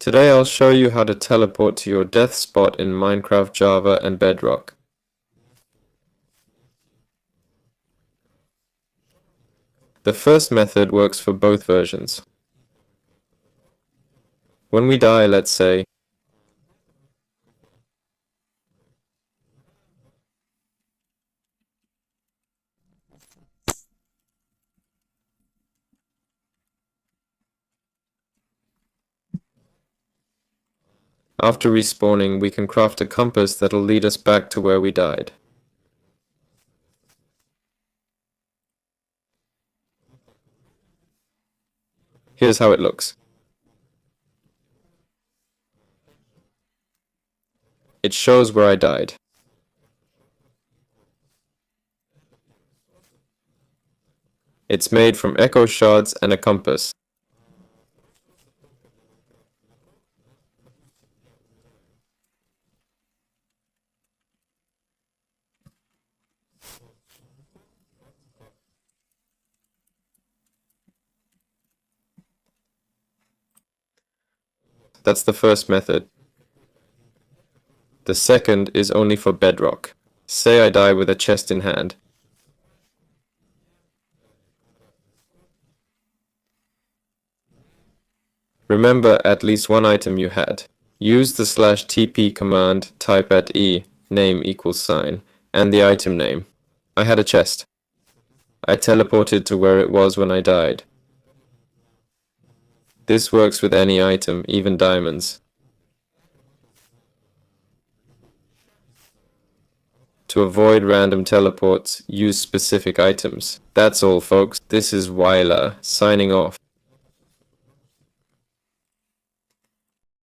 Today I'll show you how to teleport to your death spot in Minecraft, Java, and Bedrock. The first method works for both versions. When we die, let's say, after respawning, we can craft a compass that'll lead us back to where we died. Here's how it looks. It shows where I died. It's made from echo shards and a compass. That's the first method. The second is only for Bedrock. Say I die with a chest in hand. Remember at least one item you had. Use the /TP command, type at E, name equals sign, and the item name. I had a chest. I teleported to where it was when I died. This works with any item, even diamonds. To avoid random teleports, use specific items. That's all, folks. This is Wyler, signing off.